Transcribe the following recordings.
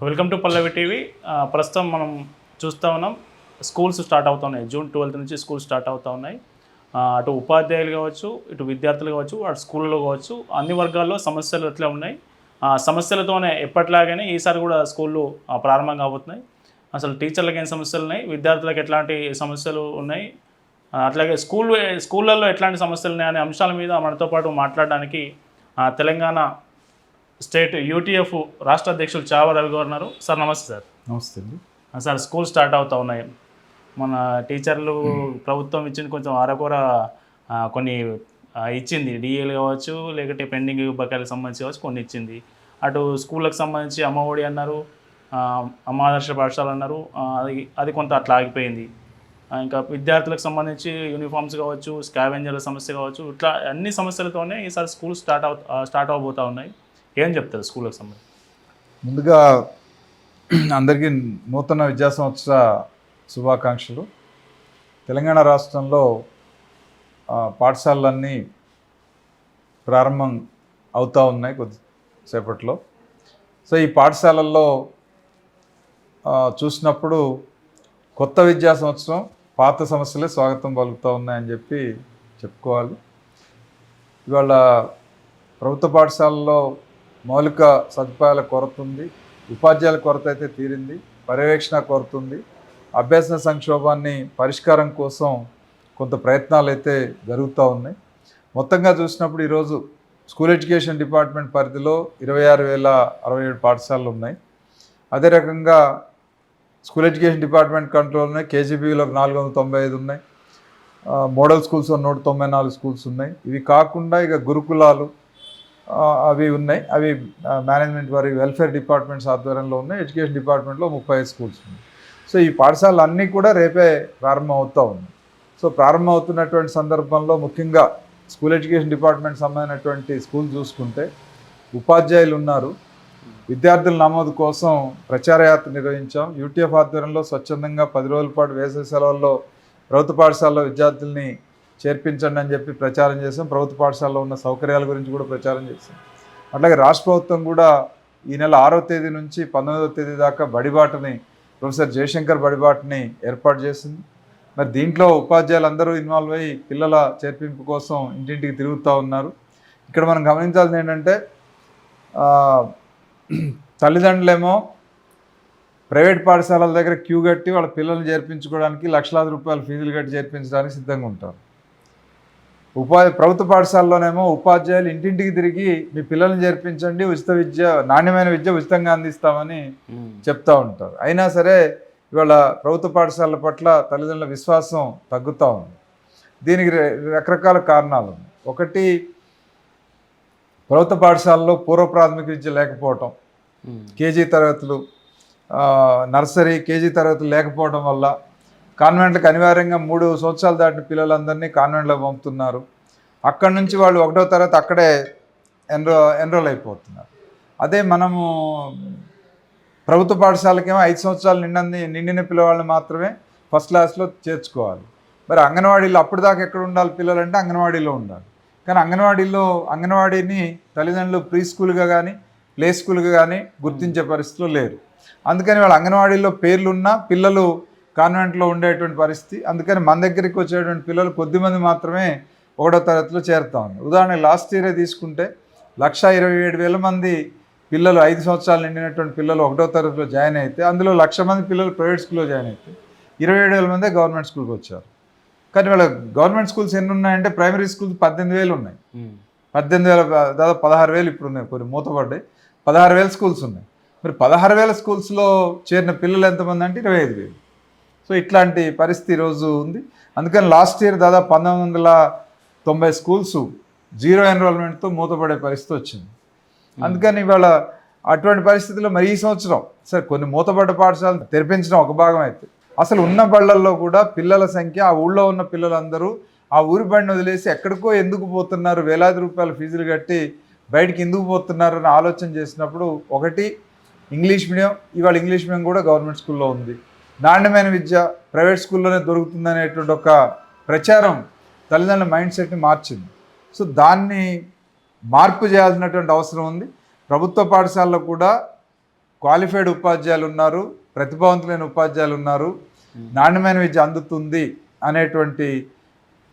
Welcome to Pallavi TV. ప్రస్తుతం మనం చూస్తూ ఉన్నాం, స్కూల్స్ స్టార్ట్ అవుతున్నాయి. జూన్ 12 నుంచి స్కూల్స్ స్టార్ట్ అవుతూ ఉన్నాయి. అటు ఉపాధ్యాయులు కావచ్చు, ఇటు విద్యార్థులు కావచ్చు, అటు స్కూల్లో కావచ్చు, అన్ని వర్గాల్లో సమస్యలు ఎట్లా ఉన్నాయి. సమస్యలతోనే ఎప్పటిలాగానే ఈసారి కూడా స్కూళ్ళు ప్రారంభం కాబోతున్నాయి. అసలు టీచర్లకు ఏం సమస్యలు ఉన్నాయి, విద్యార్థులకు ఎట్లాంటి సమస్యలు ఉన్నాయి, అట్లాగే స్కూళ్ళల్లో ఎట్లాంటి సమస్యలు ఉన్నాయి అనే అంశాల మీద మనతో పాటు మాట్లాడడానికి తెలంగాణ స్టేట్ యూటీఎఫ్ రాష్ట్ర అధ్యక్షులు చావ రవి గారు ఉన్నారు. సార్ నమస్తే. సార్ నమస్తే అండి. సార్, స్కూల్ స్టార్ట్ అవుతూ ఉన్నాయి. మన టీచర్లు ప్రభుత్వం ఇచ్చింది కొంచెం అరకొర కొన్ని ఇచ్చింది, డిఏలు కావచ్చు, లేకపోతే పెండింగ్ బకాయిలకు సంబంధించి కావచ్చు కొన్ని ఇచ్చింది. అటు స్కూళ్ళకు సంబంధించి అమ్మఒడి అన్నారు, అమ్మ ఆదర్శ పాఠశాల అన్నారు, అది కొంత అట్లా ఆగిపోయింది. ఇంకా విద్యార్థులకు సంబంధించి యూనిఫామ్స్ కావచ్చు, స్కావెంజర్ల సమస్య కావచ్చు, ఇట్లా అన్ని సమస్యలతోనే ఈసారి స్కూల్ స్టార్ట్ అవబోతూ ఉన్నాయి. ఏం చెప్తారు స్కూళ్ళకి సంబంధించి? ముందుగా అందరికీ నూతన విద్యా సంవత్సర శుభాకాంక్షలు. తెలంగాణ రాష్ట్రంలో పాఠశాలలన్నీ ప్రారంభం అవుతూ ఉన్నాయి కొద్దిసేపట్లో. సో ఈ పాఠశాలల్లో చూసినప్పుడు కొత్త విద్యా సంవత్సరం పాత సమస్యలే స్వాగతం పలుకుతూ ఉన్నాయని చెప్పి చెప్పుకోవాలి. ఇవాళ ప్రభుత్వ పాఠశాలలో మౌలిక సదుపాయాల కొరత ఉంది, ఉపాధ్యాయుల కొరత అయితే తీరింది, పర్యవేక్షణ కొరత ఉంది. అభ్యసన సంక్షోభాన్ని పరిష్కారం కోసం కొంత ప్రయత్నాలు అయితే జరుగుతూ ఉన్నాయి. మొత్తంగా చూసినప్పుడు ఈరోజు స్కూల్ ఎడ్యుకేషన్ డిపార్ట్మెంట్ పరిధిలో 26,067 పాఠశాలలు ఉన్నాయి. అదే రకంగా స్కూల్ ఎడ్యుకేషన్ డిపార్ట్మెంట్ కంట్రోల్లోనే కేజీబీలో 495 ఉన్నాయి, మోడల్ స్కూల్స్ 194 స్కూల్స్ ఉన్నాయి. ఇవి కాకుండా ఇక గురుకులాలు అవి ఉన్నాయి. అవి మేనేజ్మెంట్ వారి వెల్ఫేర్ డిపార్ట్మెంట్స్ ఆధ్వర్యంలో ఉన్నాయి. ఎడ్యుకేషన్ డిపార్ట్మెంట్లో 35 స్కూల్స్ ఉన్నాయి. సో ఈ పాఠశాలలు అన్నీ కూడా రేపే ప్రారంభం అవుతూ ఉన్నాయి. సో ప్రారంభం అవుతున్నటువంటి సందర్భంలో ముఖ్యంగా స్కూల్ ఎడ్యుకేషన్ డిపార్ట్మెంట్ సంబంధించినటువంటి స్కూల్ చూసుకుంటే ఉపాధ్యాయులు ఉన్నారు. విద్యార్థుల నమోదు కోసం ప్రచార యాత్ర నిర్వహించాం. యూటీఎఫ్ ఆధ్వర్యంలో స్వచ్ఛందంగా 10 రోజుల పాటు వేసవి సెలవుల్లో ప్రభుత్వ పాఠశాలలో విద్యార్థుల్ని చేర్పించండి అని చెప్పి ప్రచారం చేసాం. ప్రభుత్వ పాఠశాలలో ఉన్న సౌకర్యాల గురించి కూడా ప్రచారం చేసాం. అట్లాగే రాష్ట్ర ప్రభుత్వం కూడా ఈ నెల 6వ తేదీ నుంచి 19వ తేదీ దాకా బడిబాటని, ప్రొఫెసర్ జయశంకర్ బడిబాటని ఏర్పాటు చేసింది. మరి దీంట్లో ఉపాధ్యాయులు అందరూ ఇన్వాల్వ్ అయ్యి పిల్లల చేర్పింపు కోసం ఇంటింటికి తిరుగుతూ ఉన్నారు. ఇక్కడ మనం గమనించాల్సింది ఏంటంటే తల్లిదండ్రులేమో ప్రైవేట్ పాఠశాలల దగ్గర క్యూ కట్టి వాళ్ళ పిల్లల్ని చేర్పించుకోవడానికి లక్షలాది రూపాయలు ఫీజులు కట్టి చేర్పించడానికి సిద్ధంగా ఉంటారు. ప్రభుత్వ పాఠశాలలోనేమో ఉపాధ్యాయులు ఇంటింటికి తిరిగి మీ పిల్లల్ని చేర్పించండి, ఉచిత విద్య, నాణ్యమైన విద్య ఉచితంగా అందిస్తామని చెప్తూ ఉంటారు. అయినా సరే ఇవాళ ప్రభుత్వ పాఠశాలల పట్ల తల్లిదండ్రుల విశ్వాసం తగ్గుతూ ఉంది. దీనికి రకరకాల కారణాలు ఉన్నాయి. ఒకటి, ప్రభుత్వ పాఠశాలలో పూర్వ ప్రాథమిక విద్య లేకపోవటం, కేజీ తరగతులు, నర్సరీ కేజీ తరగతులు లేకపోవడం వల్ల కాన్వెంట్లకు అనివార్యంగా 3 సంవత్సరాలు దాటిన పిల్లలందరినీ కాన్వెంట్లో పంపుతున్నారు. అక్కడి నుంచి వాళ్ళు 1వ తరగతి అక్కడే ఎన్రోల్ అయిపోతున్నారు. అదే మనము ప్రభుత్వ పాఠశాలకేమో 5 సంవత్సరాలు నిండిన పిల్లవాళ్ళని మాత్రమే ఫస్ట్ క్లాస్లో చేర్చుకోవాలి. మరి అంగన్వాడీలో అప్పటిదాకా ఎక్కడ ఉండాలి పిల్లలంటే అంగన్వాడీలో ఉండాలి. కానీ అంగన్వాడీని తల్లిదండ్రులు ప్రీ స్కూల్గా కానీ ప్లే స్కూల్గా కానీ గుర్తించే పరిస్థితిలో లేరు. అందుకని వాళ్ళ అంగన్వాడీలో పేర్లున్నా పిల్లలు కాన్వెంట్లో ఉండేటువంటి పరిస్థితి. అందుకని మన దగ్గరికి వచ్చేటువంటి పిల్లలు కొద్దిమంది మాత్రమే 1వ తరగతిలో చేరుతా ఉన్నారు. ఉదాహరణకు లాస్ట్ ఇయరే తీసుకుంటే 1,27,000 మంది పిల్లలు 5 సంవత్సరాలు నిండినటువంటి పిల్లలు 1వ తరగతిలో జాయిన్ అయితే అందులో 1,00,000 మంది పిల్లలు ప్రైవేట్ స్కూల్లో జాయిన్ అయితే 27,000 మందే గవర్నమెంట్ స్కూల్కి వచ్చారు. కానీ వాళ్ళ గవర్నమెంట్ స్కూల్స్ ఎన్ని ఉన్నాయంటే ప్రైమరీ స్కూల్స్ 18,000 ఉన్నాయి. 18,000 దాదాపు 16,000 ఇప్పుడు ఉన్నాయి, కొన్ని మూతపడ్డాయి. 16,000 స్కూల్స్ ఉన్నాయి. మరి 16,000 స్కూల్స్లో చేరిన పిల్లలు ఎంతమంది అంటే 25,000. సో ఇట్లాంటి పరిస్థితి ఈరోజు ఉంది. అందుకని లాస్ట్ ఇయర్ దాదాపు 1990 స్కూల్స్ 0 ఎన్రోల్మెంట్తో మూతపడే పరిస్థితి వచ్చింది. అందుకని ఇవాళ అటువంటి పరిస్థితుల్లో మరి ఈ సంవత్సరం సరే కొన్ని మూతపడ్డ పాఠశాలలు తెరిపించడం ఒక భాగం అయితే అసలు ఉన్న బళ్ళల్లో కూడా పిల్లల సంఖ్య, ఆ ఊళ్ళో ఉన్న పిల్లలందరూ ఆ ఊరి బడిని వదిలేసి ఎక్కడికో ఎందుకు పోతున్నారు, వేలాది రూపాయల ఫీజులు కట్టి బయటికి ఎందుకు పోతున్నారు అని ఆలోచన చేసినప్పుడు ఒకటి ఇంగ్లీష్ మీడియం, ఇవాళ ఇంగ్లీష్ మీడియం కూడా గవర్నమెంట్ స్కూల్లో ఉంది. నాణ్యమైన విద్య ప్రైవేట్ స్కూల్లోనే దొరుకుతుందనేటువంటి ఒక ప్రచారం తల్లిదండ్రుల మైండ్ సెట్ని మార్చింది. సో దాన్ని మార్పు చేయాల్సినటువంటి అవసరం ఉంది. ప్రభుత్వ పాఠశాలలో కూడా క్వాలిఫైడ్ ఉపాధ్యాయులు ఉన్నారు, ప్రతిభావంతులైన ఉపాధ్యాయులు ఉన్నారు, నాణ్యమైన విద్య అందుతుంది అనేటువంటి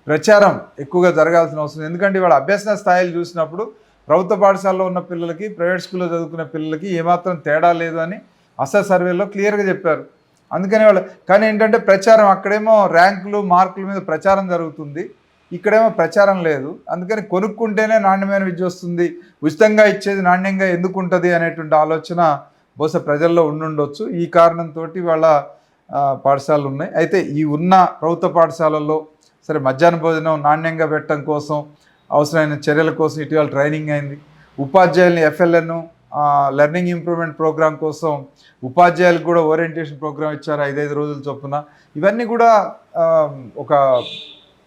ప్రచారం ఎక్కువగా జరగాల్సిన అవసరం. ఎందుకంటే ఇవాళ అభ్యసన స్థాయిలు చూసినప్పుడు ప్రభుత్వ పాఠశాలలో ఉన్న పిల్లలకి ప్రైవేట్ స్కూల్లో చదువుకునే పిల్లలకి ఏమాత్రం తేడా లేదు అని సర్వేలో క్లియర్గా చెప్పారు. అందుకని వాళ్ళు కానీ ఏంటంటే ప్రచారం అక్కడేమో ర్యాంకులు మార్కుల మీద ప్రచారం జరుగుతుంది, ఇక్కడేమో ప్రచారం లేదు. అందుకని కొనుక్కుంటేనే నాణ్యమైన విద్య వస్తుంది, ఉచితంగా ఇచ్చేది నాణ్యంగా ఎందుకు ఉంటుంది అనేటువంటి ఆలోచన బహుశా ప్రజల్లో ఉండుండొచ్చు. ఈ కారణంతో వాళ్ళ పాఠశాలలు ఉన్నాయి. అయితే ఈ ఉన్న ప్రభుత్వ పాఠశాలల్లో సరే మధ్యాహ్న భోజనం నాణ్యంగా పెట్టడం కోసం అవసరమైన చర్యల కోసం ఇటీవల ట్రైనింగ్ అయింది. ఉపాధ్యాయుల్ని FLN లెర్నింగ్ ఇంప్రూవ్మెంట్ ప్రోగ్రామ్ కోసం ఉపాధ్యాయులకు కూడా ఓరియంటేషన్ ప్రోగ్రామ్ ఇచ్చారు 5 రోజుల చొప్పున. ఇవన్నీ కూడా ఒక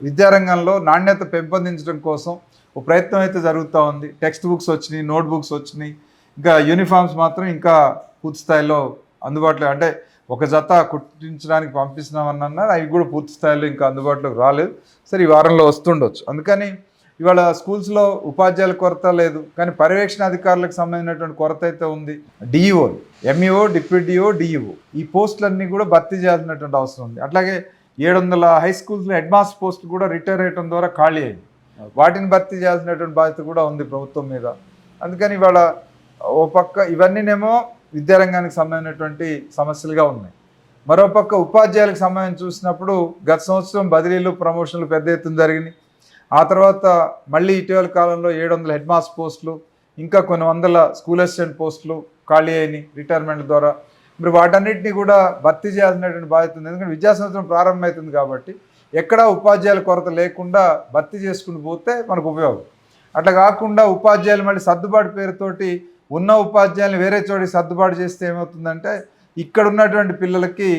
విద్యారంగంలో నాణ్యత పెంపొందించడం కోసం ఒక ప్రయత్నం అయితే జరుగుతూ ఉంది. టెక్స్ట్ బుక్స్ వచ్చినాయి, నోట్ బుక్స్ వచ్చినాయి, ఇంకా యూనిఫామ్స్ మాత్రం ఇంకా పూర్తి స్థాయిలో అందుబాటులో, అంటే ఒక జత కుట్టించడానికి పంపిస్తున్నామన్నారు, అవి కూడా పూర్తి స్థాయిలో ఇంకా అందుబాటులోకి రాలేదు. సరే ఈ వారంలో వస్తుండొచ్చు. అందుకని ఇవాళ స్కూల్స్లో ఉపాధ్యాయుల కొరత లేదు, కానీ పర్యవేక్షణ అధికారులకు సంబంధించినటువంటి కొరత అయితే ఉంది. DEO, MEO, deputy DEO, DEO ఈ పోస్టులన్నీ కూడా భర్తీ చేయాల్సినటువంటి అవసరం ఉంది. అట్లాగే 700 హై స్కూల్స్లో హెడ్ మాస్టర్ పోస్ట్ కూడా రిటైర్ అయ్యడం ద్వారా ఖాళీ అయింది. వాటిని భర్తీ చేయాల్సినటువంటి బాధ్యత కూడా ఉంది ప్రభుత్వం మీద. అందుకని ఇవాళ ఓ పక్క ఇవన్నీనేమో విద్యారంగానికి సంబంధించినటువంటి సమస్యలుగా ఉన్నాయి. మరోపక్క ఉపాధ్యాయులకు సంబంధించి చూసినప్పుడు గత సంవత్సరం బదిలీలు ప్రమోషన్లు పెద్ద ఎత్తున జరిగినాయి. ఆ తర్వాత మళ్ళీ ఇటీవల కాలంలో 700 హెడ్ మాస్టర్ పోస్టులు, ఇంకా కొన్ని వందల స్కూల్ అసిస్టెంట్ పోస్టులు ఖాళీ అయినాయి రిటైర్మెంట్ ద్వారా. మరి వాటన్నిటిని కూడా భర్తీ చేయాల్సినటువంటి బాధ్యత ఉంది. ఎందుకంటే విద్యా సంవత్సరం ప్రారంభమవుతుంది కాబట్టి ఎక్కడా ఉపాధ్యాయుల కొరత లేకుండా భర్తీ చేసుకుని పోతే మనకు ఉపయోగం. అట్లా కాకుండా ఉపాధ్యాయులు మళ్ళీ సర్దుబాటు పేరుతోటి ఉన్న ఉపాధ్యాయులను వేరే చోటికి సర్దుబాటు చేస్తే ఏమవుతుందంటే ఇక్కడ ఉన్నటువంటి పిల్లలకి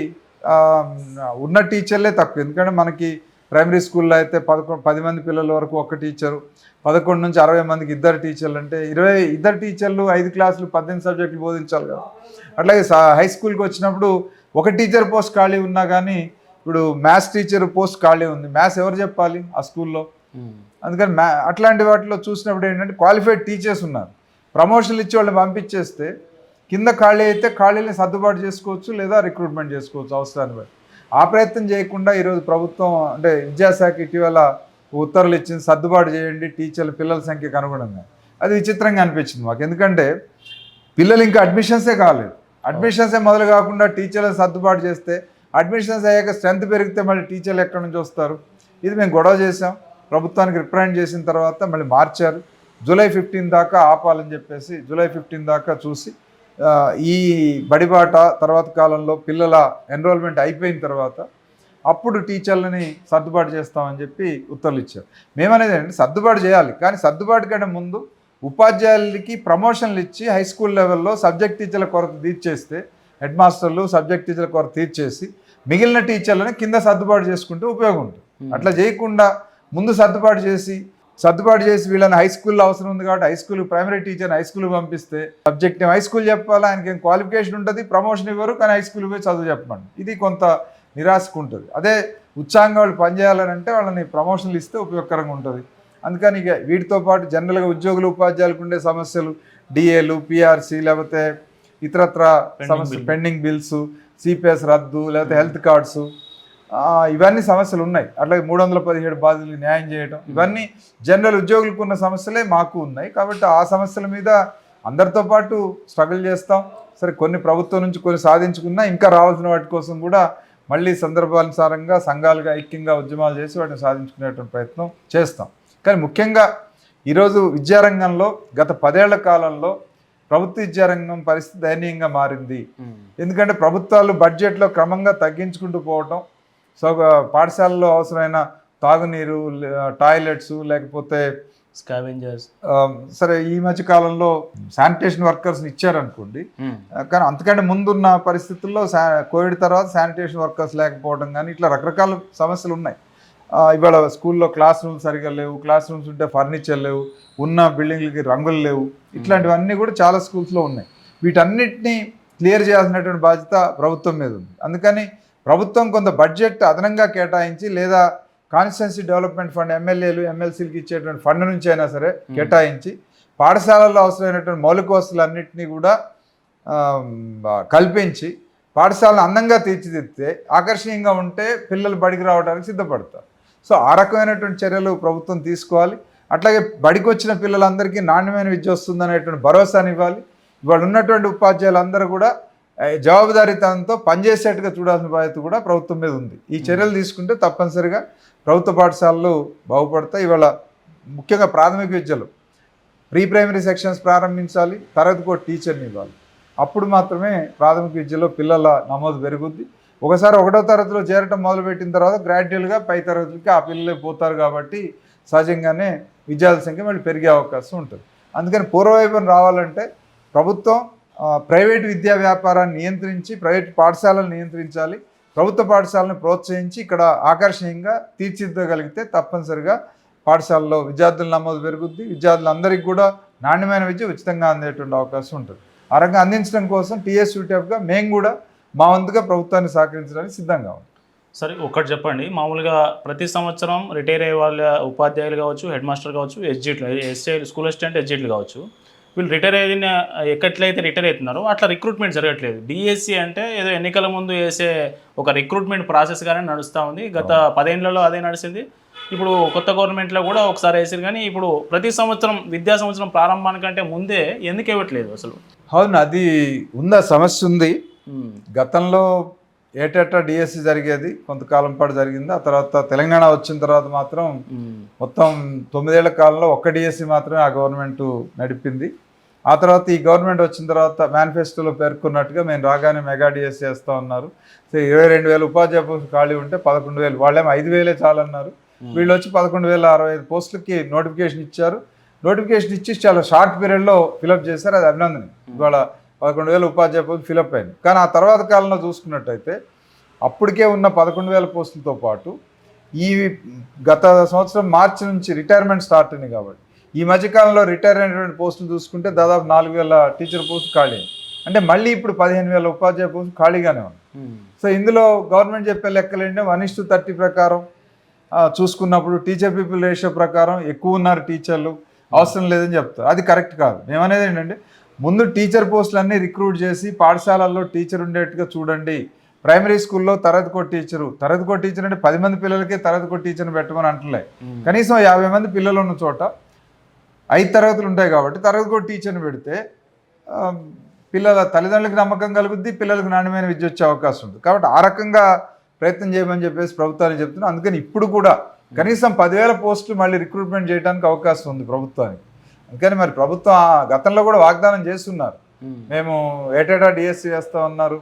ఉన్న టీచర్లే తక్కువ. ఎందుకంటే మనకి ప్రైమరీ స్కూల్లో అయితే 10 మంది పిల్లల వరకు ఒక టీచరు, 11 నుంచి 60 మందికి 2 టీచర్లు, అంటే 22 టీచర్లు 5 క్లాసులు 18 సబ్జెక్టులు బోధించాలి కదా. అట్లాగే హై స్కూల్కి వచ్చినప్పుడు ఒక టీచర్ పోస్ట్ ఖాళీ ఉన్నా కానీ ఇప్పుడు మ్యాథ్స్ టీచర్ పోస్ట్ ఖాళీ ఉంది, మ్యాథ్స్ ఎవరు చెప్పాలి ఆ స్కూల్లో. అందుకని అట్లాంటి వాటిలో చూసినప్పుడు ఏంటంటే క్వాలిఫైడ్ టీచర్స్ ఉన్నారు, ప్రమోషన్లు ఇచ్చి వాళ్ళని పంపించేస్తే కింద ఖాళీ అయితే ఖాళీని సర్దుబాటు చేసుకోవచ్చు లేదా రిక్రూట్మెంట్ చేసుకోవచ్చు అవసరాన్ని బట్టి. ఆ ప్రయత్నం చేయకుండా ఈరోజు ప్రభుత్వం అంటే విద్యాశాఖ ఇటీవల ఉత్తర్వులు ఇచ్చింది, సర్దుబాటు చేయండి టీచర్లు పిల్లల సంఖ్యకు అనుగుణంగా. అది విచిత్రంగా అనిపించింది మాకు. ఎందుకంటే పిల్లలు ఇంకా అడ్మిషన్సే కాలేదు, అడ్మిషన్సే మొదలు కాకుండా టీచర్లను సర్దుబాటు చేస్తే అడ్మిషన్స్ అయ్యాక స్ట్రెంత్ పెరిగితే మళ్ళీ టీచర్లు ఎక్కడి నుంచి వస్తారు. ఇది మేము గొడవ చేసాం, ప్రభుత్వానికి రిప్రజెంట్ చేసిన తర్వాత మళ్ళీ మార్చారు. జూలై 15 దాకా ఆపాలని చెప్పేసి జూలై 15 దాకా చూసి ఈ బడిబాట తర్వాత కాలంలో పిల్లల ఎన్రోల్మెంట్ అయిపోయిన తర్వాత అప్పుడు టీచర్లని సర్దుబాటు చేస్తామని చెప్పి ఉత్తర్వులు ఇచ్చారు. మేమనేది ఏంటంటే సర్దుబాటు చేయాలి, కానీ సర్దుబాటు కంటే ముందు ఉపాధ్యాయులకి ప్రమోషన్లు ఇచ్చి హై స్కూల్ లెవెల్లో సబ్జెక్ట్ టీచర్ల కొరత తీర్చేస్తే, హెడ్ మాస్టర్లు సబ్జెక్ట్ టీచర్ల కొరత తీర్చేసి మిగిలిన టీచర్లను కింద సర్దుబాటు చేసుకుంటే ఉపయోగం ఉంటుంది. అట్లా చేయకుండా ముందు సర్దుబాటు చేసి వీళ్ళని హై స్కూల్లో అవసరం ఉంది కాబట్టి హై స్కూల్ ప్రైమరీ టీచర్ని హై స్కూల్కి పంపిస్తే సబ్జెక్ట్ హై స్కూల్ చెప్పాలా, ఆయనకి ఏం క్వాలిఫికేషన్ ఉంటుంది, ప్రమోషన్ ఇవ్వరు, కానీ హై స్కూల్కి పోయి చదువు చెప్పండి. ఇది కొంత నిరాశకు ఉంటుంది. అదే ఉత్సాహంగా వాళ్ళు పనిచేయాలని అంటే వాళ్ళని ప్రమోషన్లు ఇస్తే ఉపయోగకరంగా ఉంటుంది. అందుకని ఇక వీటితో పాటు జనరల్గా ఉద్యోగులు ఉపాధ్యాయులకు ఉండే సమస్యలు DAలు, PRC లేకపోతే ఇతరత్ర సమస్యలు, పెండింగ్ బిల్స్, CPS రద్దు లేకపోతే హెల్త్ కార్డ్స్, ఇవన్నీ సమస్యలు ఉన్నాయి. అట్లాగే 317 బాధితులకు న్యాయం చేయడం, ఇవన్నీ జనరల్ ఉద్యోగులకు ఉన్న సమస్యలే మాకు ఉన్నాయి. కాబట్టి ఆ సమస్యల మీద అందరితో పాటు స్ట్రగుల్ చేస్తాం. సరే కొన్ని ప్రభుత్వం నుంచి కొన్ని సాధించుకున్నా ఇంకా రావాల్సిన వాటి కోసం కూడా మళ్ళీ సందర్భానుసారంగా సంఘాలుగా ఐక్యంగా ఉద్యమాలు చేసి వాటిని సాధించుకునేటువంటి ప్రయత్నం చేస్తాం. కానీ ముఖ్యంగా ఈరోజు విద్యారంగంలో గత 10 ఏళ్ల కాలంలో ప్రభుత్వ విద్యారంగం పరిస్థితి దయనీయంగా మారింది. ఎందుకంటే ప్రభుత్వాలు బడ్జెట్లో క్రమంగా తగ్గించుకుంటూ పోవటం, సో పాఠశాలలో అవసరమైన తాగునీరు, టాయిలెట్స్ లేకపోతే స్కావెంజర్స్, సరే ఈ మధ్య కాలంలో శానిటేషన్ వర్కర్స్ని ఇచ్చారనుకోండి, కానీ అంతకంటే ముందున్న పరిస్థితుల్లో కోవిడ్ తర్వాత శానిటేషన్ వర్కర్స్ లేకపోవడం కానీ ఇట్లా రకరకాల సమస్యలు ఉన్నాయి. ఇవాళ స్కూల్లో క్లాస్ రూమ్స్ సరిగా లేవు, క్లాస్ రూమ్స్ ఉంటే ఫర్నిచర్ లేవు, ఉన్న బిల్డింగ్లకి రంగులు లేవు, ఇట్లాంటివన్నీ కూడా చాలా స్కూల్స్లో ఉన్నాయి. వీటన్నిటిని క్లియర్ చేయాల్సినటువంటి బాధ్యత ప్రభుత్వం మీద ఉంది. అందుకని ప్రభుత్వం కొంత బడ్జెట్ అదనంగా కేటాయించి లేదా కాన్స్టిట్యున్సీ డెవలప్మెంట్ ఫండ్ ఎమ్మెల్యేలు ఎమ్మెల్సీలకు ఇచ్చేటువంటి ఫండ్ నుంచి అయినా సరే కేటాయించి పాఠశాలల్లో అవసరమైనటువంటి మౌలిక వసతులన్నింటినీ కూడా కల్పించి పాఠశాలను అందంగా తీర్చిదిద్దితే ఆకర్షణీయంగా ఉంటే పిల్లలు బడికి రావడానికి సిద్ధపడతారు. సో ఆ రకమైనటువంటి చర్యలు ప్రభుత్వం తీసుకోవాలి. అట్లాగే బడికి వచ్చిన పిల్లలందరికీ నాణ్యమైన విద్య వస్తుందనేటువంటి భరోసాని ఇవ్వాలి. ఇవాళ ఉన్నటువంటి ఉపాధ్యాయులందరూ కూడా జవాబుదారీతనంతో పనిచేసేట్టుగా చూడాల్సిన బాధ్యత కూడా ప్రభుత్వం మీద ఉంది. ఈ చర్యలు తీసుకుంటే తప్పనిసరిగా ప్రభుత్వ పాఠశాలలు బాగుపడతాయి. ఇవాళ ముఖ్యంగా ప్రాథమిక విద్యలో ప్రీ ప్రైమరీ సెక్షన్స్ ప్రారంభించాలి, తరగతికి టీచర్ని ఇవ్వాలి. అప్పుడు మాత్రమే ప్రాథమిక విద్యలో పిల్లల నమోదు పెరుగుద్ది. ఒకసారి 1వ తరగతిలో చేరటం మొదలుపెట్టిన తర్వాత గ్రాడ్యువల్గా పై తరగతులకి ఆ పిల్లలే పోతారు కాబట్టి సహజంగానే విద్యార్థుల సంఖ్య మళ్ళీ పెరిగే అవకాశం ఉంటుంది. అందుకని పూర్వవైపున రావాలంటే ప్రభుత్వం ప్రైవేటు విద్యా వ్యాపారాన్ని నియంత్రించి ప్రైవేట్ పాఠశాలను నియంత్రించాలి. ప్రభుత్వ పాఠశాలను ప్రోత్సహించి ఇక్కడ ఆకర్షణీయంగా తీర్చిదిద్దగలిగితే తప్పనిసరిగా పాఠశాలలో విద్యార్థుల నమోదు పెరుగుద్ది. విద్యార్థులందరికీ కూడా నాణ్యమైన విద్య ఉచితంగా అందేటువంటి అవకాశం ఉంటుంది. ఆ రకంగా అందించడం కోసం టీఎస్యూటీఎఫ్గా మేము కూడా మా వంతుగా ప్రభుత్వాన్ని సహకరించడానికి సిద్ధంగా ఉన్నాం. సరే ఒకటి చెప్పండి, మామూలుగా ప్రతి సంవత్సరం రిటైర్ అయ్యే వాళ్ళ ఉపాధ్యాయులు కావచ్చు, హెడ్ మాస్టర్ కావచ్చు, ఎస్జీట్లు స్కూల్ అసిస్టెంట్ ఎస్జీట్లు కావచ్చు, వీళ్ళు రిటైర్ అయిన ఎక్కట్లయితే రిటైర్ అవుతున్నారో అట్లా రిక్రూట్మెంట్ జరగట్లేదు. డిఎస్సి అంటే ఏదో ఎన్నికల ముందు వేసే ఒక రిక్రూట్మెంట్ ప్రాసెస్గానే నడుస్తూ ఉంది. గత 10 ఏళ్లలో అదే నడిచింది. ఇప్పుడు కొత్త గవర్నమెంట్లో కూడా ఒకసారి వేసారు. కానీ ఇప్పుడు ప్రతి సంవత్సరం విద్యా సంవత్సరం ప్రారంభానికంటే ముందే ఎందుకు ఇవ్వట్లేదు అసలు? అవును, అది ఉందా సమస్య ఉంది. గతంలో ఏటేటా డిఎస్సి జరిగేది, కొంతకాలం పాటు జరిగింది. ఆ తర్వాత తెలంగాణ వచ్చిన తర్వాత మాత్రం మొత్తం 9 ఏళ్ల కాలంలో ఒక్క డిఎస్సి మాత్రమే ఆ గవర్నమెంట్ నడిపింది. ఆ తర్వాత ఈ గవర్నమెంట్ వచ్చిన తర్వాత మేనిఫెస్టోలో పేర్కొన్నట్టుగా మేము రాగానే మెగా డిఎస్సి వేస్తూ ఉన్నారు. సో 22,000 ఉపాధ్యాయ పోస్టులు ఖాళీ ఉంటే 11,000, వాళ్ళేమో 5,000 చాలన్నారు. వీళ్ళు వచ్చి 11,065 పోస్టులకి నోటిఫికేషన్ ఇచ్చారు. నోటిఫికేషన్ ఇచ్చి చాలా షార్ట్ పీరియడ్లో ఫిలప్ చేశారు. అది అభినందన. ఇవాళ 11,000 ఉపాధ్యాయ పోస్టులు ఫిలప్ అయింది. కానీ ఆ తర్వాత కాలంలో చూసుకున్నట్టయితే అప్పటికే ఉన్న 11,000 పోస్టులతో పాటు ఈ గత సంవత్సరం మార్చి నుంచి రిటైర్మెంట్ స్టార్ట్ అయింది కాబట్టి ఈ మధ్యకాలంలో రిటైర్ అయినటువంటి పోస్టులు చూసుకుంటే దాదాపు 4,000 టీచర్ పోస్టులు ఖాళీ అయింది. అంటే మళ్ళీ ఇప్పుడు 15,000 ఉపాధ్యాయ పోస్టులు ఖాళీగానే ఉన్నాయి. సో ఇందులో గవర్నమెంట్ చెప్పే లెక్కలు ఏంటంటే 1:30 ప్రకారం చూసుకున్నప్పుడు టీచర్ పీపుల్ రేషియో ప్రకారం ఎక్కువ ఉన్నారు టీచర్లు, అవసరం లేదని చెప్తారు. అది కరెక్ట్ కాదు. మేమనేది ఏంటంటే ముందు టీచర్ పోస్టులన్నీ రిక్రూట్ చేసి పాఠశాలల్లో టీచర్ ఉండేట్టుగా చూడండి. ప్రైమరీ స్కూల్లో తరగతికో టీచరు అంటే 10 మంది పిల్లలకే తరగతికో టీచర్ని పెట్టమని అంటలే. కనీసం 50 మంది పిల్లలు ఉన్న చోట 5 తరగతులు ఉంటాయి కాబట్టి తరగతికో టీచర్ని పెడితే పిల్లల తల్లిదండ్రులకు నమ్మకం కలుగుద్ది, పిల్లలకు నాణ్యమైన విద్య వచ్చే అవకాశం ఉంది. కాబట్టి ఆ రకంగా ప్రయత్నం చేయమని చెప్పేసి ప్రభుత్వానికి చెప్తున్నాం. అందుకని ఇప్పుడు కూడా కనీసం 10,000 పోస్టులు మళ్ళీ రిక్రూట్మెంట్ చేయడానికి అవకాశం ఉంది ప్రభుత్వానికి. అందుకని మరి ప్రభుత్వం గతంలో కూడా వాగ్దానం చేస్తున్నారు, మేము ఏటేటా డిఎస్సి వేస్తా ఉన్నారు.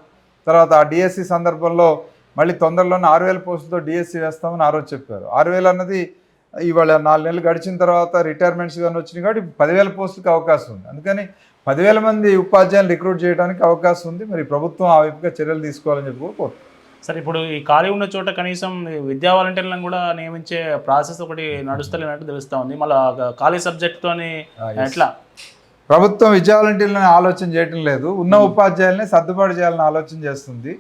తర్వాత ఆ డిఎస్సి సందర్భంలో మళ్ళీ తొందరలోనే 6,000 పోస్టులతో డిఎస్సి వేస్తామని ఆ రోజు చెప్పారు. 6,000 అన్నది ఇవాళ 4 నెలలు గడిచిన తర్వాత రిటైర్మెంట్స్ కానీ వచ్చినాయి కాబట్టి 10,000 పోస్టులకు అవకాశం ఉంది. అందుకని 10,000 మంది ఉపాధ్యాయులు రిక్రూట్ చేయడానికి అవకాశం ఉంది. మరి ప్రభుత్వం ఆ వైపుగా చర్యలు తీసుకోవాలని చెప్పి కోరుతున్నాం. సరే, ఇప్పుడు ఈ ఖాళీ ఉన్న చోట కనీసం విద్యా వాలంటీర్లను కూడా నియమించే ప్రాసెస్ ఒకటి నడుస్తలేనట్టు తెలుస్తూ ఉంది. మళ్ళీ ఖాళీ సబ్జెక్ట్తోని ఎట్లా? ప్రభుత్వం విద్యా వాలంటీర్లను ఆలోచన చేయటం లేదు, ఉన్న ఉపాధ్యాయుల్ని సర్దుబాటు చేయాలని ఆలోచన చేస్తుంది.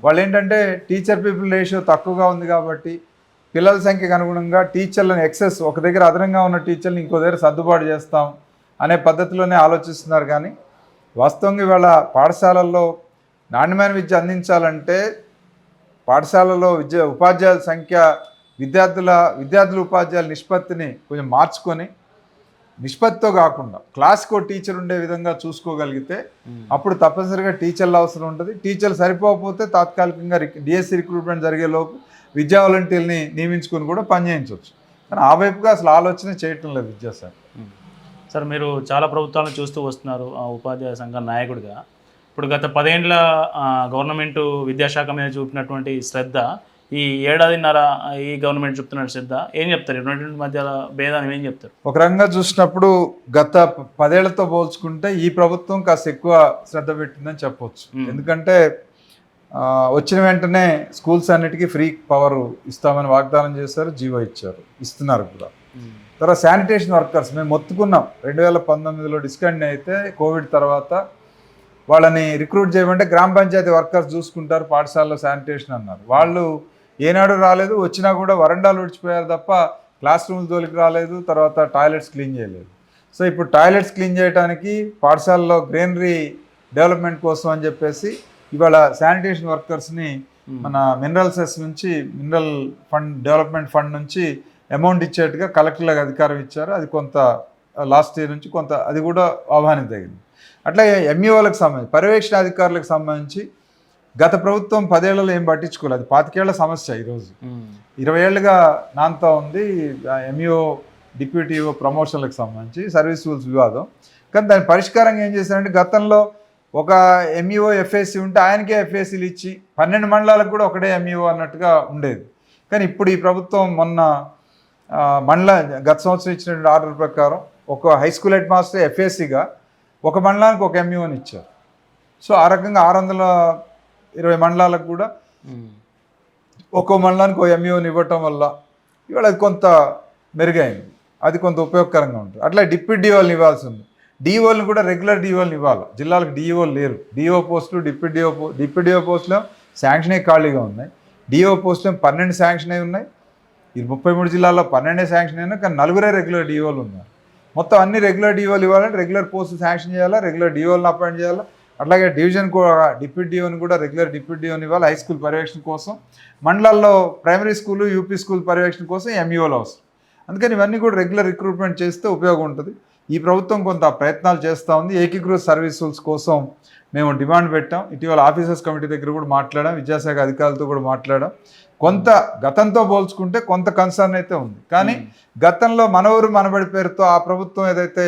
వాళ్ళు ఏంటంటే టీచర్ పీపుల్ రేషియో తక్కువగా ఉంది కాబట్టి పిల్లల సంఖ్యకు అనుగుణంగా టీచర్లను ఎక్సెస్ ఒక దగ్గర అదనంగా ఉన్న టీచర్ని ఇంకో దగ్గర సర్దుబాటు చేస్తాం అనే పద్ధతిలోనే ఆలోచిస్తున్నారు. కానీ వాస్తవంగా ఇవాళ పాఠశాలల్లో నాణ్యమైన విద్య అందించాలంటే పాఠశాలలో ఉపాధ్యాయుల సంఖ్య విద్యార్థుల ఉపాధ్యాయుల నిష్పత్తిని కొంచెం మార్చుకొని నిష్పత్తితో కాకుండా క్లాస్కో టీచర్ ఉండే విధంగా చూసుకోగలిగితే అప్పుడు తప్పనిసరిగా టీచర్ల అవసరం ఉంటుంది. టీచర్లు సరిపోకపోతే తాత్కాలికంగా డిఎస్సి రిక్రూట్మెంట్ జరిగేలోపు విద్యా వాలంటీర్ని నియమించుకొని కూడా పనిచేయించవచ్చు. కానీ ఆ వైపుగా అసలు ఆలోచన చేయటం లేదు విద్యాశాఖ. సార్, మీరు చాలా ప్రభుత్వాలను చూస్తూ వస్తున్నారు ఉపాధ్యాయ సంఘ నాయకుడిగా. ఇప్పుడు గత 10 ఏళ్ల గవర్నమెంట్ విద్యాశాఖ మీద చూపినటువంటి శ్రద్ధ, ఈ 1.5 ఈ గవర్నమెంట్ చూపుతున్న శ్రద్ధ ఏం చెప్తారు? రెండింటి మధ్య భేదాన్ని ఏం చెప్తారు? ఒక రకంగా చూసినప్పుడు గత 10 ఏళ్లతో పోల్చుకుంటే ఈ ప్రభుత్వం కాస్త ఎక్కువ శ్రద్ధ పెట్టిందని చెప్పవచ్చు. ఎందుకంటే వచ్చిన వెంటనే స్కూల్స్ అన్నిటికీ ఫ్రీ పవర్ ఇస్తామని వాగ్దానం చేశారు, జీవో ఇచ్చారు, ఇస్తున్నారు కూడా. తర్వాత శానిటేషన్ వర్కర్స్ మేము మొత్తుకున్నాం. 2019లో డిస్కంటిన్యూ అయితే కోవిడ్ తర్వాత వాళ్ళని రిక్రూట్ చేయమంటే గ్రామ పంచాయతీ వర్కర్స్ చూసుకుంటారు పాఠశాలలో శానిటేషన్ అన్నారు. వాళ్ళు ఏనాడు రాలేదు, వచ్చినా కూడా వరండాలు ఉడిచిపోయారు తప్ప క్లాస్ రూమ్స్ జోలికి రాలేదు. తర్వాత టాయిలెట్స్ క్లీన్ చేయలేదు. సో ఇప్పుడు టాయిలెట్స్ క్లీన్ చేయడానికి పాఠశాలలో గ్రీనరీ డెవలప్మెంట్ కోసం అని చెప్పేసి ఇవాళ శానిటేషన్ వర్కర్స్ని మన మినరల్ సెస్ నుంచి మినరల్ ఫండ్ డెవలప్మెంట్ ఫండ్ నుంచి అమౌంట్ ఇచ్చేట్టుగా కలెక్టర్లకు అధికారం ఇచ్చారు. అది కొంత లాస్ట్ ఇయర్ నుంచి కొంత అది కూడా ఆహ్వానించదగింది. అట్లాగే ఎంఈఓలకు సంబంధించి పర్యవేక్షణ అధికారులకు సంబంధించి గత ప్రభుత్వం 10 ఏళ్లలో ఏం పట్టించుకోలేదు. అది 25 ఏళ్ల సమస్య. ఈరోజు 20 ఏళ్ళుగా నాంతా ఉంది ఎంఈఓ డిప్యూటీఓ ప్రమోషన్లకు సంబంధించి సర్వీస్ రూల్స్ వివాదం. కానీ దాని పరిష్కారంగా ఏం చేశారంటే గతంలో ఒక ఎంఈఓ ఎఫ్ఏసి ఉంటే ఆయనకే ఎఫ్ఏసీలు ఇచ్చి 12 మండలాలకు కూడా ఒకటే ఎంఈఓ అన్నట్టుగా ఉండేది. కానీ ఇప్పుడు ఈ ప్రభుత్వం మొన్న గత సంవత్సరం ఇచ్చినటువంటి ఆర్డర్ ప్రకారం ఒక హై స్కూల్ హెడ్ మాస్టర్ ఎఫ్ఏసీగా ఒక మండలానికి ఒక ఎంఈఓని ఇచ్చారు. సో ఆ రకంగా 620 మండలాలకు కూడా ఒక్కో మండలానికి ఒక ఎంఈఓని ఇవ్వటం వల్ల ఇవాళ అది కొంత మెరుగైంది. అది కొంత ఉపయోగకరంగా ఉంటుంది. అట్లా డిప్యూటీ డిఓల్ని ఇవ్వాల్సి ఉంది. డిఓల్ని కూడా రెగ్యులర్ డిఓల్ని ఇవ్వాలి. జిల్లాలకు డిఓలు లేరు. డిఓ పోస్టులు డిప్యూటీ డిఓ పోస్టులు శాంక్షన్ అయ్యి ఖాళీగా ఉన్నాయి. డిఓ పోస్టులు 12 శాంక్షన్ అయి ఉన్నాయి. ఈ 33 జిల్లాల్లో 12 శాంక్షన్ అయినా కానీ 4 రెగ్యులర్ డిఓలు ఉన్నారు. మొత్తం అన్ని రెగ్యులర్ డిఓలు ఇవ్వాలంటే రెగ్యులర్ పోస్టులు శాంక్షన్ చేయాలా, రెగ్యులర్ డిఓలను అపాయింట్ చేయాలా. అట్లాగే డివిజన్ కూడా డిప్యూటీ డిఓని కూడా రెగ్యులర్ డిప్యూటీ డిఓని ఇవ్వాలి. హై స్కూల్ పర్యవేక్షణ కోసం మండలాల్లో ప్రైమరీ స్కూలు యూపీ స్కూల్ పర్యవేక్షణ కోసం ఎంఈఓలు అవసరం. అందుకని ఇవన్నీ కూడా రెగ్యులర్ రిక్రూట్మెంట్ చేస్తే ఉపయోగం ఉంటుంది. ఈ ప్రభుత్వం కొంత ప్రయత్నాలు చేస్తూ ఉంది. ఏకీకృత సర్వీస్ రూల్స్ కోసం మేము డిమాండ్ పెట్టాం. ఇటీవల ఆఫీసర్స్ కమిటీ దగ్గర కూడా మాట్లాడాం. విద్యాశాఖ అధికారులతో కూడా మాట్లాడాం. కొంత గతంతో పోల్చుకుంటే కొంత కన్సర్న్ అయితే ఉంది. కానీ గతంలో మన ఊరు మనబడి పేరుతో ఆ ప్రభుత్వం ఏదైతే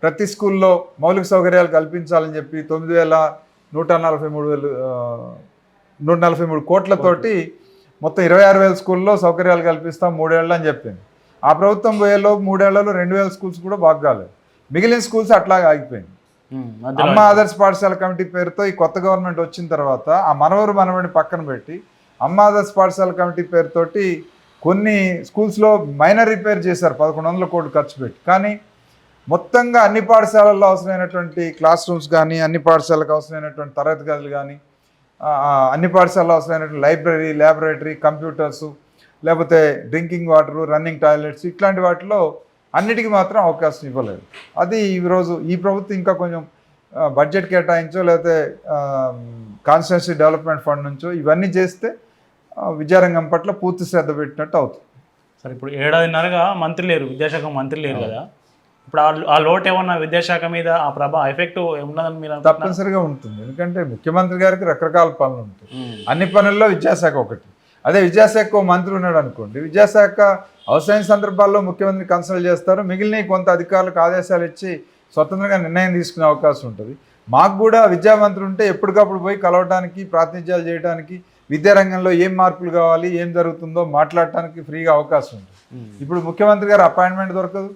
ప్రతి స్కూల్లో మౌలిక సౌకర్యాలు కల్పించాలని చెప్పి 9,143 కోట్లతోటి మొత్తం 26,000 స్కూల్లో సౌకర్యాలు కల్పిస్తాం 3 ఏళ్ళు అని చెప్పింది. ఆ ప్రభుత్వం పోయేలోపు 3 ఏళ్లలో 2,000 స్కూల్స్ కూడా బాగా కాలేదు. మిగిలిన స్కూల్స్ అట్లాగే ఆగిపోయింది. అమ్మ ఆదర్శ పాఠశాల కమిటీ పేరుతో ఈ కొత్త గవర్నమెంట్ వచ్చిన తర్వాత ఆ మనవరు మనవడిని పక్కన పెట్టి అమ్మ ఆదర్శ పాఠశాల కమిటీ పేరుతోటి కొన్ని స్కూల్స్లో మైనర్ రిపేర్ చేశారు 1,100 కోట్లు ఖర్చు పెట్టి. కానీ మొత్తంగా అన్ని పాఠశాలల్లో అవసరమైనటువంటి క్లాస్ రూమ్స్ కానీ, అన్ని పాఠశాలకు అవసరమైనటువంటి తరగతి గదులు కానీ, అన్ని పాఠశాలలో అవసరమైనటువంటి లైబ్రరీ, ల్యాబొరేటరీ, కంప్యూటర్సు, లేకపోతే డ్రింకింగ్ వాటరు, రన్నింగ్ టాయిలెట్స్ ఇట్లాంటి వాటిలో అన్నిటికీ మాత్రం అవకాశం ఇవ్వలేదు. అది ఈరోజు ఈ ప్రభుత్వం ఇంకా కొంచెం బడ్జెట్ కేటాయించో లేకపోతే కాన్స్టిట్యున్సీ డెవలప్మెంట్ ఫండ్ నుంచో ఇవన్నీ చేస్తే విద్యారంగం పట్ల పూర్తి శ్రద్ధ పెట్టినట్టు అవుతుంది. సరే, ఇప్పుడు 1.5 ఏళ్ళుగా మంత్రి లేరు, విద్యాశాఖ మంత్రి లేరు కదా. ఇప్పుడు ఆ లోటు ఏమన్నా విద్యాశాఖ మీద ఆ ఎఫెక్ట్ ఉన్నదని మీరు తప్పనిసరిగా ఉంటుంది. ఎందుకంటే ముఖ్యమంత్రి గారికి రకరకాల పనులు ఉంటాయి. అన్ని పనుల్లో విద్యాశాఖ ఒకటి. అదే విద్యాశాఖ మంత్రి ఉన్నాడు అనుకోండి, విద్యాశాఖ అవసరమైన సందర్భాల్లో ముఖ్యమంత్రి కన్సల్ట్ చేస్తారు. మిగిలిన కొంత అధికారులకు ఆదేశాలు ఇచ్చి స్వతంత్రంగా నిర్ణయం తీసుకునే అవకాశం ఉంటుంది. మాకు కూడా విద్యామంత్రి ఉంటే ఎప్పటికప్పుడు పోయి కలవడానికి, ప్రాతినిధ్యాలు చేయడానికి, విద్యారంగంలో ఏం మార్పులు కావాలి, ఏం జరుగుతుందో మాట్లాడటానికి ఫ్రీగా అవకాశం ఉంటుంది. ఇప్పుడు ముఖ్యమంత్రి గారు అపాయింట్మెంట్ దొరకదు.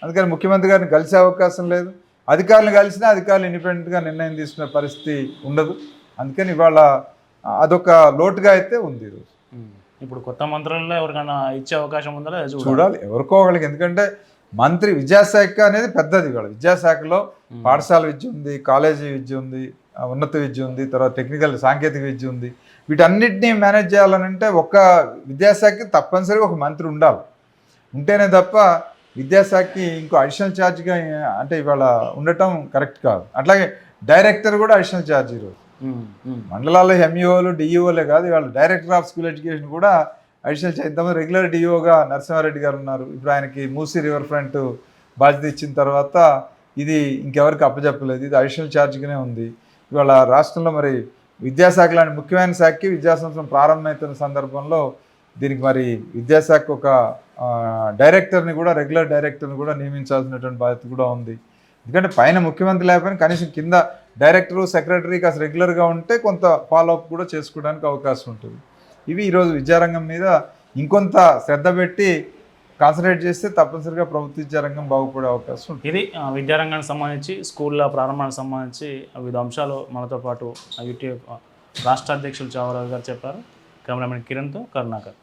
అందుకని ముఖ్యమంత్రి గారిని కలిసే అవకాశం లేదు. అధికారులను కలిసినా అధికారులు ఇండిపెండెంట్గా నిర్ణయం తీసుకునే పరిస్థితి ఉండదు. అందుకని ఇవాళ అదొక లోటుగా అయితే ఉంది ఈరోజు. ఇప్పుడు కొత్త మంత్రుల్లో ఎవరికైనా ఇచ్చే అవకాశం ఉందా చూడాలి, ఎవరికో ఒకరికి. ఎందుకంటే మంత్రి విద్యాశాఖ అనేది పెద్దది. ఇవాళ విద్యాశాఖలో పాఠశాల విద్య ఉంది, కాలేజీ విద్య ఉంది, ఉన్నత విద్య ఉంది, తర్వాత టెక్నికల్ సాంకేతిక విద్య ఉంది. వీటన్నిటినీ మేనేజ్ చేయాలనంటే ఒక విద్యాశాఖకి తప్పనిసరిగా ఒక మంత్రి ఉండాలి. ఉంటేనే తప్ప విద్యాశాఖకి ఇంకో అడిషనల్ ఛార్జ్గా అంటే ఇవాళ ఉండటం కరెక్ట్ కాదు. అట్లాగే డైరెక్టర్ కూడా అడిషనల్ ఛార్జ్ ఈరోజు. మండలాల్లో ఎంఈఓలు డిఈఓలే కాదు, ఇవాళ డైరెక్టర్ ఆఫ్ స్కూల్ ఎడ్యుకేషన్ కూడా అడిషనల్ ఛార్జ్. ఇంతమంది రెగ్యులర్ డిఈఓగా నరసింహారెడ్డి గారు ఉన్నారు. ఇప్పుడు ఆయనకి మూసీ రివర్ ఫ్రంట్ బాధ్యత ఇచ్చిన తర్వాత ఇది ఇంకెవరికి అప్పచెప్పలేదు. ఇది అడిషనల్ ఛార్జ్గానే ఉంది. ఇవాళ రాష్ట్రంలో మరి విద్యాశాఖ లాంటి ముఖ్యమైన శాఖకి విద్యా సంవత్సరం ప్రారంభమవుతున్న సందర్భంలో దీనికి మరి విద్యాశాఖ ఒక డైరెక్టర్ని కూడా, రెగ్యులర్ డైరెక్టర్ని కూడా నియమించాల్సినటువంటి బాధ్యత కూడా ఉంది. ఎందుకంటే పైన ముఖ్యమంత్రి లేకపోయినా కనీసం కింద డైరెక్టరు, సెక్రటరీ కాస్త రెగ్యులర్గా ఉంటే కొంత ఫాలోఅప్ కూడా చేసుకోవడానికి అవకాశం ఉంటుంది. ఇవి ఈరోజు విద్యారంగం మీద ఇంకొంత శ్రద్ధ పెట్టి కాన్సన్ట్రేట్ చేస్తే తప్పనిసరిగా ప్రభుత్వ విద్యారంగం బాగుపడే అవకాశం ఉంటుంది. ఇది విద్యారంగానికి సంబంధించి, స్కూళ్ళ ప్రారంభానికి సంబంధించి వివిధ అంశాలు మనతో పాటు యూటీఎఫ్ రాష్ట్ర అధ్యక్షులు చావరావు గారు చెప్పారు. కెమెరామెన్ కిరణ్తో కరుణాకర్.